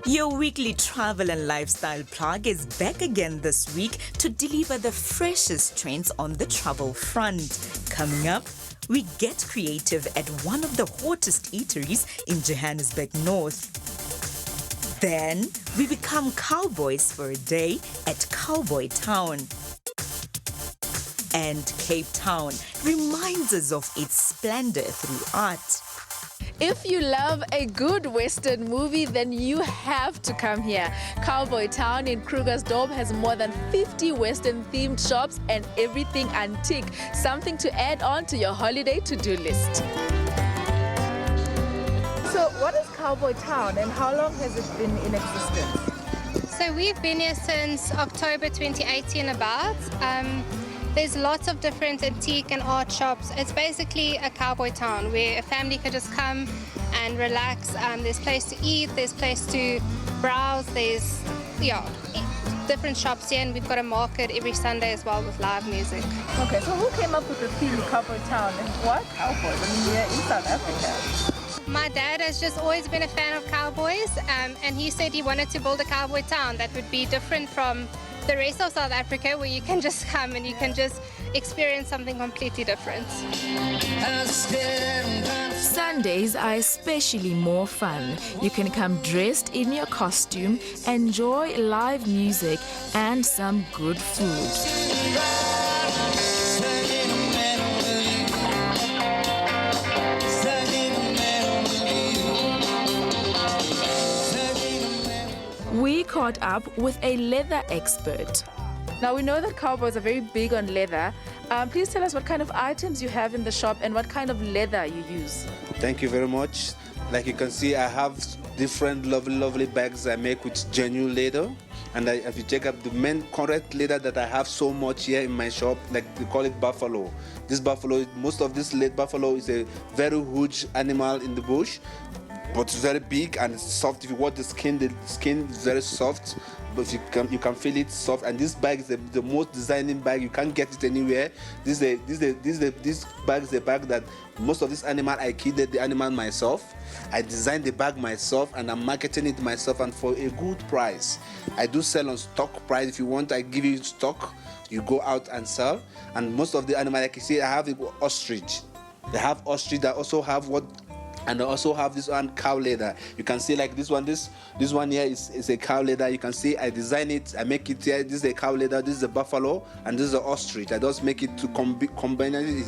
Your weekly travel and lifestyle plug is back again this week to deliver the freshest trends on the travel front. Coming up, we get creative at one of the hottest eateries in Johannesburg North. Then, we become cowboys for a day at Cowboy Town. And Cape Town reminds us of its splendor through art. If you love a good Western movie, then you have to come here. Cowboy Town in Krugersdorp has more than 50 Western-themed shops and everything antique. Something to add on to your holiday to-do list. So what is Cowboy Town and how long has it been in existence? So we've been here since October 2018 about. There's lots of different antique and art shops. It's basically a cowboy town where a family can just come and relax. There's place to eat, there's place to browse, there's different shops here, and we've got a market every Sunday as well with live music. Okay, so who came up with the theme Cowboy Town and what cowboys? I mean, we're in South Africa. My dad has just always been a fan of cowboys, and he said he wanted to build a cowboy town that would be different from the rest of South Africa, where you can just come and you can just experience something completely different. Sundays are especially more fun. You can come dressed in your costume, enjoy live music and some good food. We caught up with a leather expert. Now we know that cowboys are very big on leather. Please tell us what kind of items you have in the shop and what kind of leather you use. Thank you very much. Like you can see, I have different lovely bags I make with genuine leather. And if you check out the main correct leather that I have so much here in my shop, like we call it buffalo. This buffalo, most of this buffalo is a very huge animal in the bush, but it's very big and it's soft. If you watch the skin is very soft, but you can feel it soft. And this bag is the most designing bag. You can't get it anywhere. This bag is a bag that most of this animal I killed the animal myself. I designed the bag myself and I'm marketing it myself, and for a good price. I do sell on stock price. If you want, I give you stock. You go out and sell. And most of the animal, like you see, I have ostrich. They have ostrich that also have and I also have this one cow leather. You can see like this one here is a cow leather. You can see I design it, I make it here. This is a cow leather, this is a buffalo, and this is an ostrich. I just make it to combine it.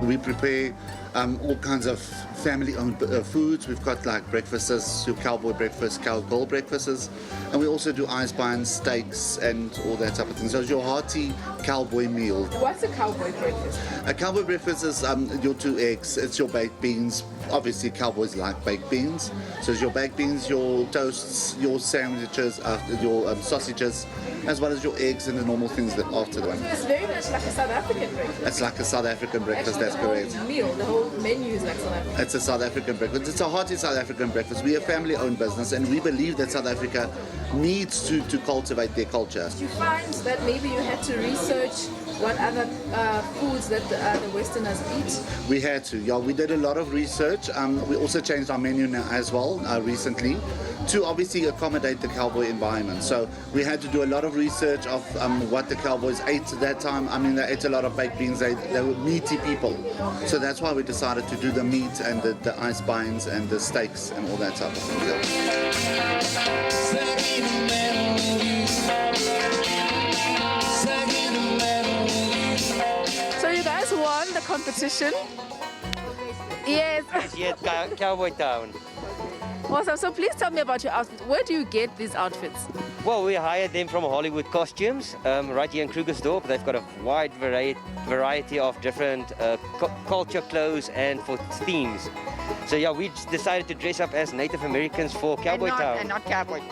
We prepare all kinds of family-owned foods. We've got like breakfasts, your cowboy breakfast, cowgirl breakfasts, and we also do ice binds, steaks, and all that type of thing. So it's your hearty cowboy meal. What's a cowboy breakfast? A cowboy breakfast is your 2 eggs, it's your baked beans. Obviously, cowboys like baked beans. So it's your baked beans, your toasts, your sandwiches, your sausages, as well as your eggs and the normal things that after the one. It's very much like a South African breakfast. It's like a South African breakfast, that's correct. The whole menu is like South African. It's a South African breakfast. It's a hearty South African breakfast. We're a family-owned business, and we believe that South Africa needs to cultivate their culture. Do you find that maybe you had to research what other foods that the Westerners eat? We had to, yeah. We did a lot of research. We also changed our menu now as well recently to obviously accommodate the cowboy environment. So we had to do a lot of research of what the cowboys ate at that time. I mean, they ate a lot of baked beans. They were meaty people. So that's why we decided to do the meat and the ice binds and the steaks and all that type of thing. So you guys won the competition? Yes. Yes, Cowboy Town. Awesome. So please tell me about your outfits. Where do you get these outfits? Well, we hired them from Hollywood Costumes right here in Krugersdorp. They've got a wide variety of different culture clothes and for themes. So yeah, we decided to dress up as Native Americans for Cowboy Town. And not cowboys.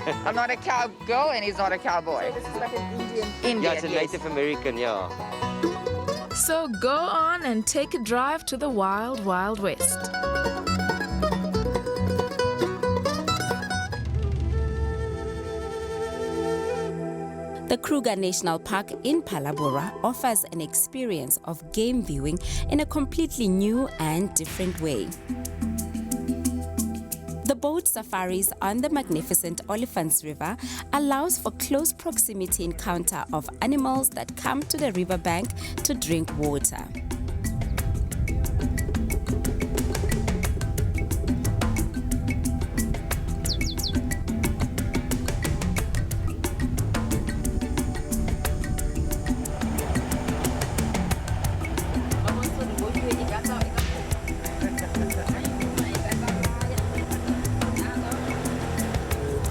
I'm not a cowgirl and he's not a cowboy. This is like an Indian. Indian, Yeah, it's a yes. Native American, yeah. So go on and take a drive to the Wild Wild West. The Kruger National Park in Palabora offers an experience of game viewing in a completely new and different way. The boat safaris on the magnificent Oliphants River allows for close proximity encounter of animals that come to the riverbank to drink water.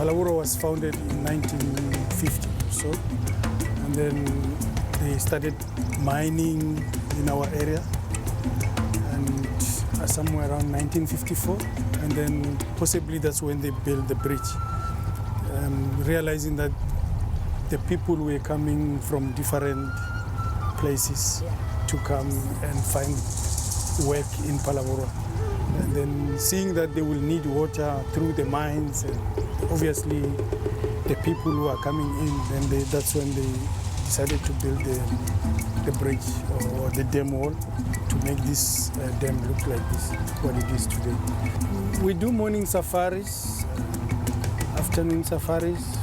Palabora was founded in 1950 or so, and then they started mining in our area, and somewhere around 1954, and then possibly that's when they built the bridge, realizing that the people were coming from different places to come and find work in Palabora. And then seeing that they will need water through the mines, and obviously the people who are coming in, then that's when they decided to build the bridge or the dam wall to make this dam look like this, what it is today. We do morning safaris, afternoon safaris.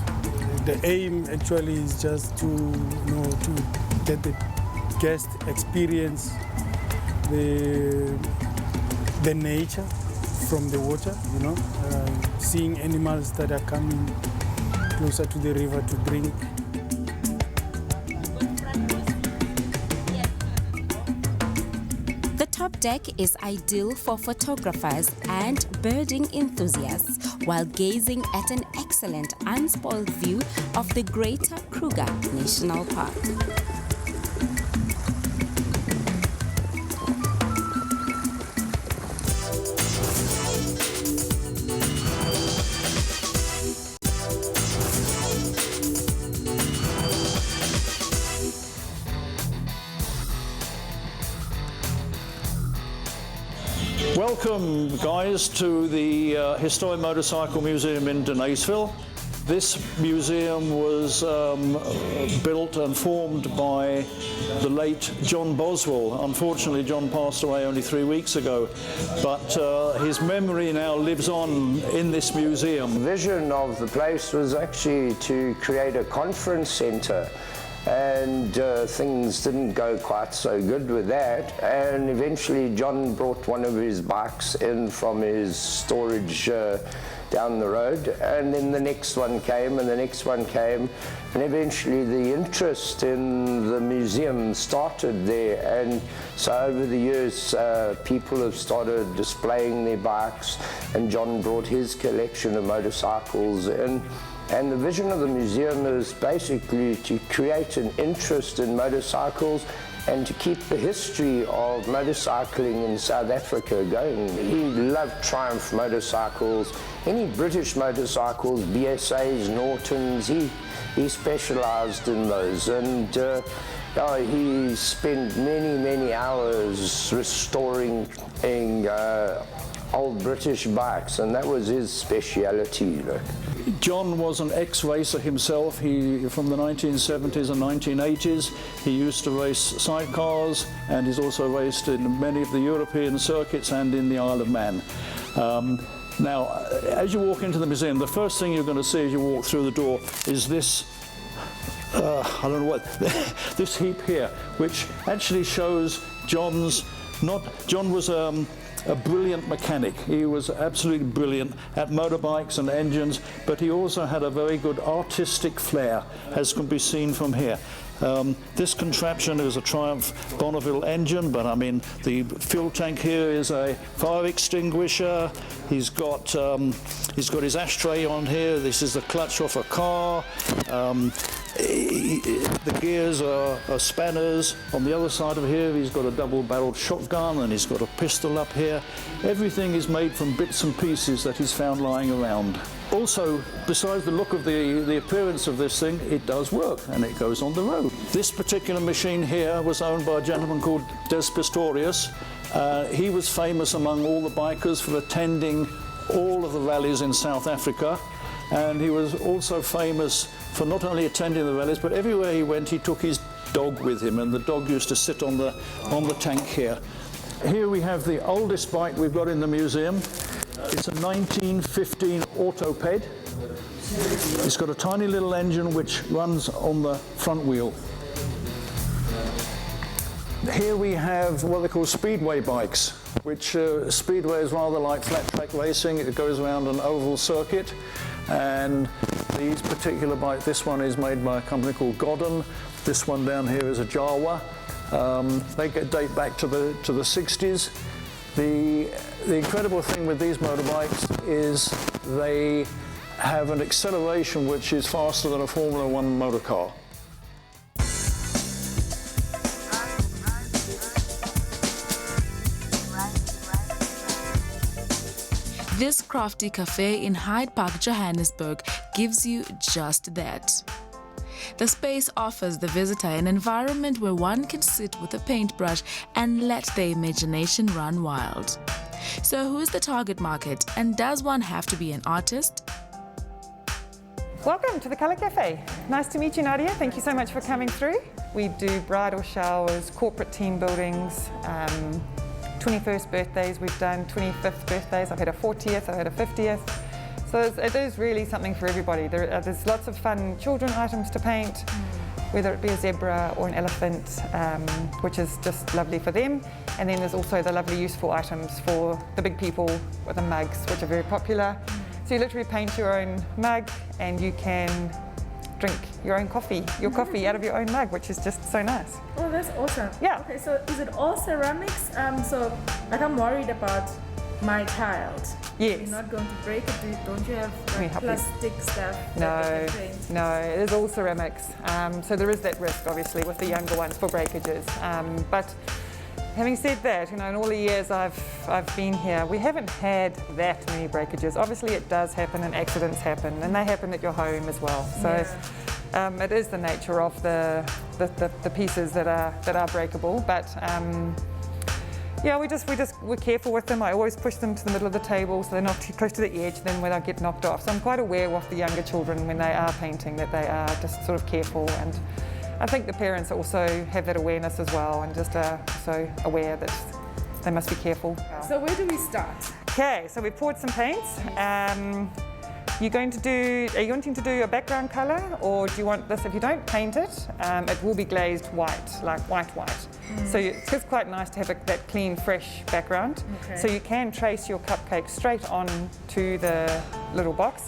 The aim actually is just to, to get the guest experience the nature from the water, seeing animals that are coming closer to the river to drink. The top deck is ideal for photographers and birding enthusiasts while gazing at an excellent unspoiled view of the Greater Kruger National Park. Welcome, guys, to the Historic Motorcycle Museum in Denaysville. This museum was built and formed by the late John Boswell. Unfortunately, John passed away only 3 weeks ago, but his memory now lives on in this museum. The vision of the place was actually to create a conference center, and things didn't go quite so good with that, and eventually John brought one of his bikes in from his storage down the road, and then the next one came and the next one came, and eventually the interest in the museum started there, and so over the years people have started displaying their bikes, and John brought his collection of motorcycles in. And the vision of the museum is basically to create an interest in motorcycles and to keep the history of motorcycling in South Africa going. He loved Triumph motorcycles, any British motorcycles, BSAs, Nortons, he specialized in those. And he spent many hours restoring old British bikes, and that was his speciality. John was an ex-racer himself. From the 1970s and 1980s, he used to race sidecars, and he's also raced in many of the European circuits and in the Isle of Man. Now, as you walk into the museum, the first thing you're going to see as you walk through the door is this, I don't know what, this heap here, which actually shows John was a brilliant mechanic. He was absolutely brilliant at motorbikes and engines, but he also had a very good artistic flair, as can be seen from here. This contraption is a Triumph Bonneville engine, but I mean the fuel tank here is a fire extinguisher. He's got his ashtray on here. This is the clutch off a car. The gears are spanners. On the other side of here, he's got a double-barreled shotgun, and he's got a pistol up here. Everything is made from bits and pieces that he's found lying around. Also, besides the look of the appearance of this thing, it does work and it goes on the road. This particular machine here was owned by a gentleman called Des Pistorius. He was famous among all the bikers for attending all of the rallies in South Africa, and he was also famous for not only attending the rallies, but everywhere he went he took his dog with him, and the dog used to sit on the tank here. Here we have the oldest bike we've got in the museum. It's a 1915 Autoped. It's got a tiny little engine which runs on the front wheel. Here we have what they call speedway bikes, which speedway is rather like flat track racing. It goes around an oval circuit, and these particular bikes, this one is made by a company called Godden. This one down here is a Jawa. They date back to the 60s. The incredible thing with these motorbikes is they have an acceleration which is faster than a Formula One motor car. This crafty cafe in Hyde Park, Johannesburg gives you just that. The space offers the visitor an environment where one can sit with a paintbrush and let their imagination run wild. So who's the target market, and does one have to be an artist? Welcome to the Colour Cafe. Nice to meet you, Nadia. Thank you so much for coming through. We do bridal showers, corporate team buildings, 21st birthdays we've done, 25th birthdays. I've had a 40th, I've had a 50th. So it is really something for everybody. There's lots of fun children items to paint, whether it be a zebra or an elephant, which is just lovely for them. And then there's also the lovely useful items for the big people with the mugs, which are very popular. So you literally paint your own mug and you can drink your own coffee, out of your own mug, which is just so nice. Oh, that's awesome. Yeah. Okay, so is it all ceramics? So like I'm worried about my child. Yes. You're not going to break it, don't you have like plastic stuff? No, it is all ceramics. So there is that risk, obviously, with the younger ones for breakages. But having said that, in all the years I've been here, we haven't had that many breakages. Obviously, it does happen, and accidents happen, and they happen at your home as well. So it is the nature of the pieces that are breakable, but. Yeah, we're careful with them. I always push them to the middle of the table so they're not too close to the edge, then when I get knocked off. So I'm quite aware of the younger children when they are painting, that they are just sort of careful, and I think the parents also have that awareness as well, and just are so aware that they must be careful. So where do we start? Okay, so we've poured some paints. Are you wanting to do a background colour, or do you want this? If you don't paint it, it will be glazed white, like white. So it's just quite nice to have that clean, fresh background. Okay. So you can trace your cupcake straight on to the little box,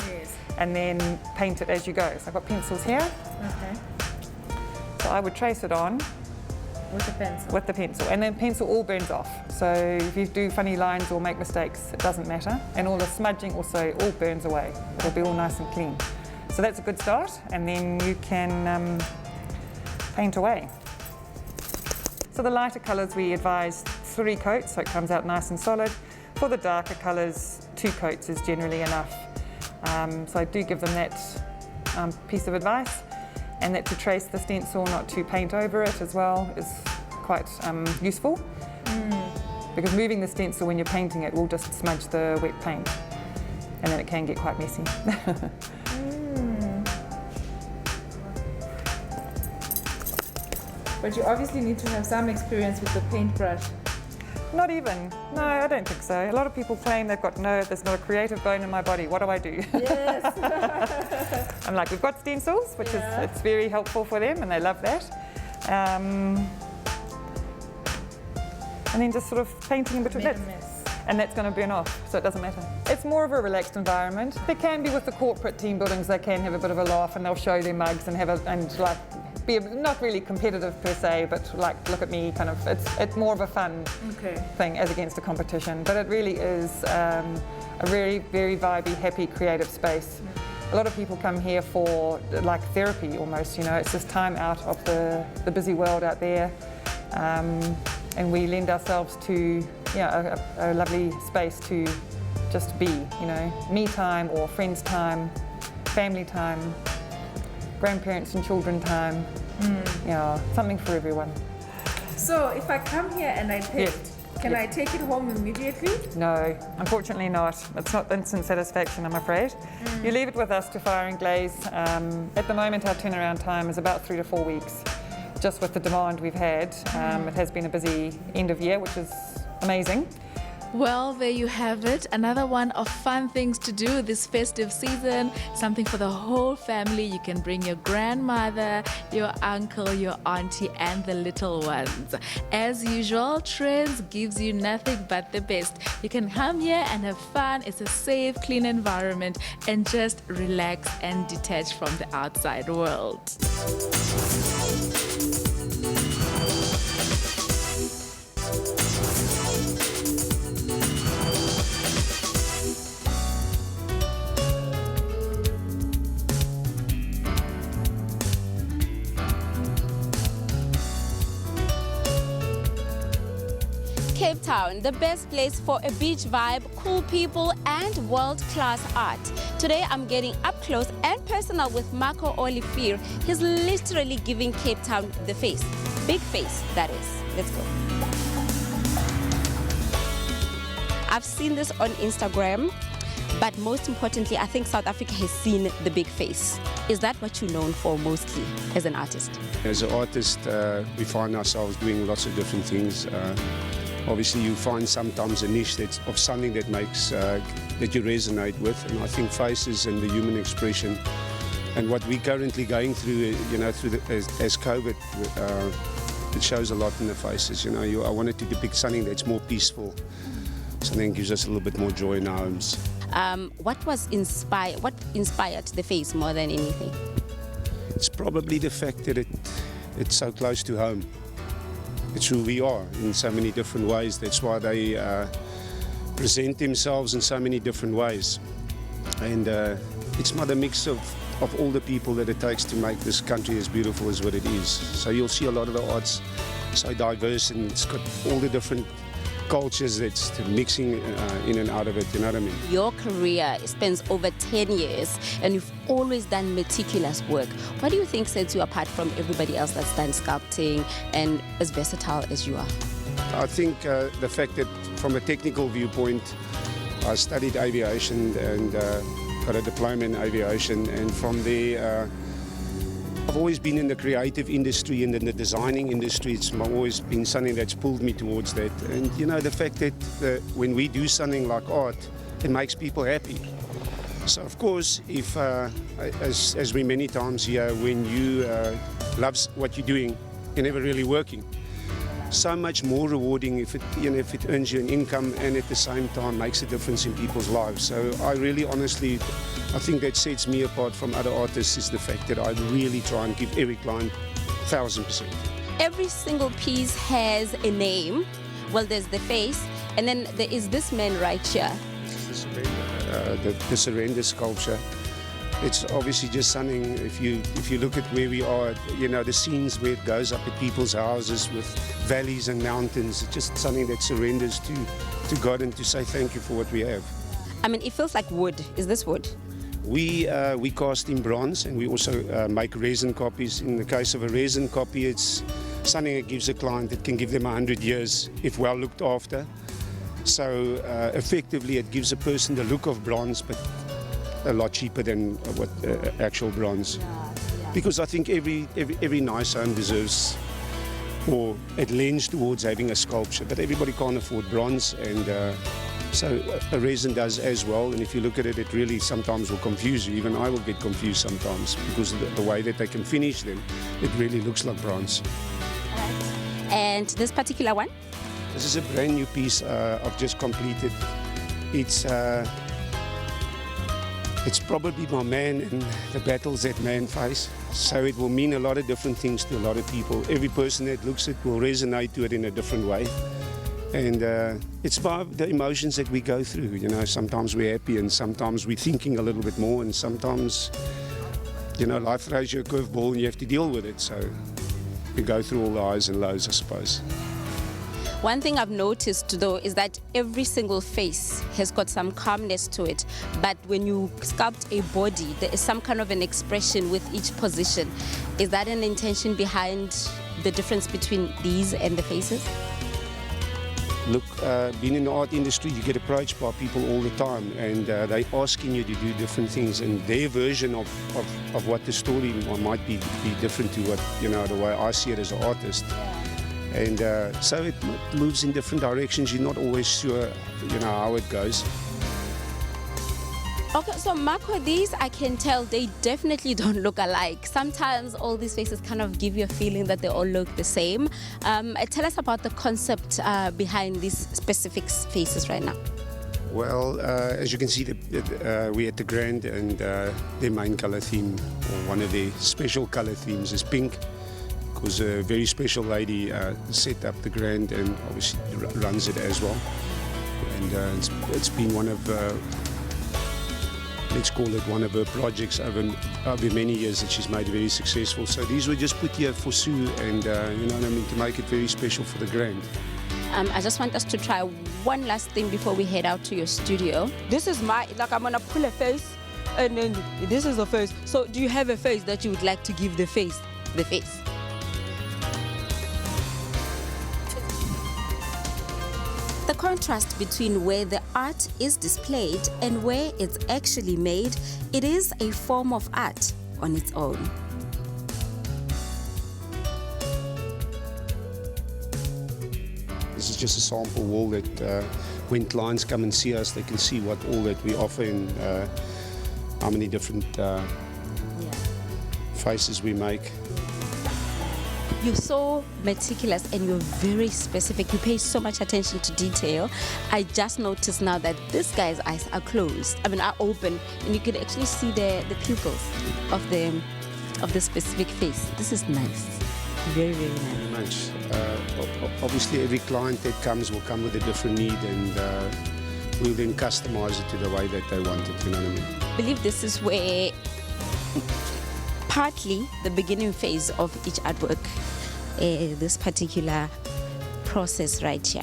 and then paint it as you go. So I've got pencils here. Okay. So I would trace it on. With the pencil? With the pencil, and then pencil all burns off. So if you do funny lines or make mistakes, it doesn't matter. And all the smudging also all burns away. It'll be all nice and clean. So that's a good start, and then you can paint away. So the lighter colours we advise 3 coats, so it comes out nice and solid. For the darker colours, 2 coats is generally enough. So I do give them that piece of advice. And that to trace the stencil, not to paint over it as well, is quite useful. Because moving the stencil when you're painting it will just smudge the wet paint, and then it can get quite messy. But you obviously need to have some experience with the paintbrush. Not even. No, I don't think so. A lot of people claim there's not a creative bone in my body. What do I do? Yes. I'm like, we've got stencils, which is it's very helpful for them, and they love that. And then just sort of painting in between. And that's going to burn off, so it doesn't matter. It's more of a relaxed environment. There can be with the corporate team buildings, they can have a bit of a laugh, and they'll show their mugs and be not really competitive per se, but like, look at me, kind of. It's more of a fun thing as against a competition. But it really is a very, very vibey, happy, creative space. A lot of people come here for like therapy almost. It's just time out of the busy world out there, and we lend ourselves to a lovely space to just be, you know, me time or friends time, family time, grandparents and children time. Yeah, something for everyone. So if I come here and I pick, can I take it home immediately? No, unfortunately not. It's not instant satisfaction, I'm afraid. You leave it with us to fire and glaze. At the moment, our turnaround time is about 3 to 4 weeks. Just with the demand we've had, it has been a busy end of year, which is amazing. Well, there you have it. Another one of fun things to do this festive season. Something for the whole family. You can bring your grandmother, your uncle, your auntie, and the little ones. As usual, Trendz gives you nothing but the best. You can come here and have fun. It's a safe, clean environment, and just relax and detach from the outside world. Cape Town, the best place for a beach vibe, cool people, and world-class art. Today, I'm getting up close and personal with Marco Olivier. He's literally giving Cape Town the face. Big face, that is. Let's go. I've seen this on Instagram, but most importantly, I think South Africa has seen the big face. Is that what you're known for mostly as an artist? As an artist, we find ourselves doing lots of different things. Obviously, you find sometimes a niche of something that makes that you resonate with, and I think faces and the human expression, and what we're currently going through, you know, as COVID, it shows a lot in the faces. You know, I wanted to depict something that's more peaceful, something that gives us a little bit more joy in our homes. What inspired the face more than anything? It's probably the fact that it's so close to home. It's who we are in so many different ways. That's why they present themselves in so many different ways. And it's not a mix of all the people that it takes to make this country as beautiful as what it is. So you'll see a lot of the arts so diverse, and it's got all the different cultures that's mixing in and out of it, you know what I mean? Your career spans over 10 years and you've always done meticulous work. What do you think sets you apart from everybody else that's done sculpting and as versatile as you are? I think the fact that from a technical viewpoint, I studied aviation and got a diploma in aviation, and from there I've always been in the creative industry and in the designing industry. It's always been something that's pulled me towards that. And you know, the fact that when we do something like art, it makes people happy. So of course, if as we many times hear, when you love what you're doing, you're never really working. So much more rewarding if it earns you an income and at the same time makes a difference in people's lives. So I really honestly, I think that sets me apart from other artists is the fact that I really try and give every client 1000%. Every single piece has a name. Well, there's the face, and then there is this man right here. This is the surrender sculpture. It's obviously just something, if you look at where we are, you know, the scenes where it goes up at people's houses with valleys and mountains, it's just something that surrenders to God and to say thank you for what we have. I mean, it feels like wood. Is this wood? We cast in bronze, and we also make resin copies. In the case of a resin copy, it's something that gives a client that can give them 100 years if well looked after. So effectively it gives a person the look of bronze, but a lot cheaper than what actual bronze. Because I think every nice home deserves, or it lends towards having a sculpture, but everybody can't afford bronze, and so a resin does as well. And if you look at it, it really sometimes will confuse you. Even I will get confused sometimes because of the way that they can finish them, it really looks like bronze. And this particular one? This is a brand new piece I've just completed. It's probably my man and the battles that man face. So it will mean a lot of different things to a lot of people. Every person that looks at it will resonate to it in a different way. And it's about the emotions that we go through. You know, sometimes we're happy and sometimes we're thinking a little bit more, and sometimes, you know, life throws you a curveball and you have to deal with it. So we go through all the highs and lows, I suppose. One thing I've noticed though is that every single face has got some calmness to it, but when you sculpt a body, there is some kind of an expression with each position. Is that an intention behind the difference between these and the faces? Look, being in the art industry, you get approached by people all the time, and they're asking you to do different things, and their version of what the story might be different to what, the way I see it as an artist. And so it moves in different directions. You're not always sure, how it goes. Okay, so Marco, these I can tell they definitely don't look alike. Sometimes all these faces kind of give you a feeling that they all look the same. Tell us about the concept behind these specific faces right now. Well, as you can see, we're at the Grand, and their main color theme, or one of their special color themes, is pink. Because a very special lady set up the Grand and obviously runs it as well. And it's been one of let's call it one of her projects over many years that she's made very successful. So these were just put here for Sue, and to make it very special for the Grand. I just want us to try one last thing before we head out to your studio. This is I'm gonna pull a face, and then this is the face. So do you have a face that you would like to give the face? The face. The contrast between where the art is displayed and where it's actually made, it is a form of art on its own. This is just a sample wall that when clients come and see us, they can see what all that we offer and how many different faces we make. You're so meticulous and you're very specific. You pay so much attention to detail. I just noticed now that this guy's eyes are closed. Are open, and you can actually see the pupils of the specific face. This is nice. Very, very nice. Very much. Obviously, every client that comes will come with a different need, and we'll then customize it to the way that they want it. You know what I mean? I believe this is where partly the beginning phase of each artwork, this particular process right here.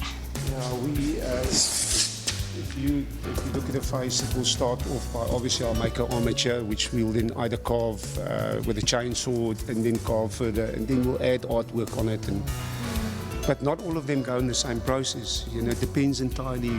Yeah, if you look at the face, it will start off by, obviously I'll make an armature, which we'll then either carve with a chainsaw and then carve further, and then we'll add artwork on it. But not all of them go in the same process. It depends entirely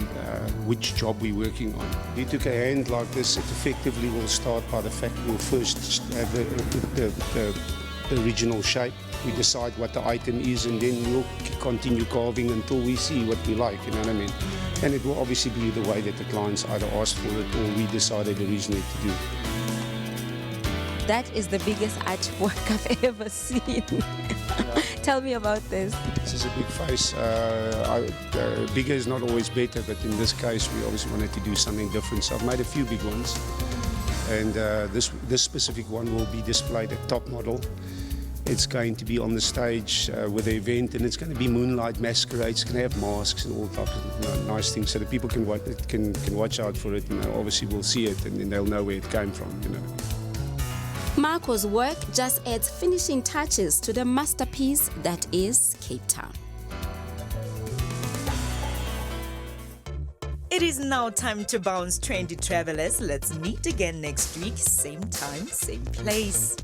which job we're working on. If you took a hand like this, it effectively will start by the fact we'll first have the original shape. We decide what the item is, and then we'll continue carving until we see what we like, you know what I mean? And it will obviously be the way that the clients either asked for it or we decided originally to do. That is the biggest artwork I've ever seen. Tell me about this. This is a big face. Bigger is not always better, but in this case we obviously wanted to do something different. So I've made a few big ones, and this specific one will be displayed at Top Model. It's going to be on the stage with the event, and it's going to be moonlight masquerades. It's going to have masks and all types of nice things, so that people can watch out for it, and obviously will see it, and then they'll know where it came from. Marco's work just adds finishing touches to the masterpiece that is Cape Town. It is now time to bounce, trendy travelers. Let's meet again next week, same time, same place.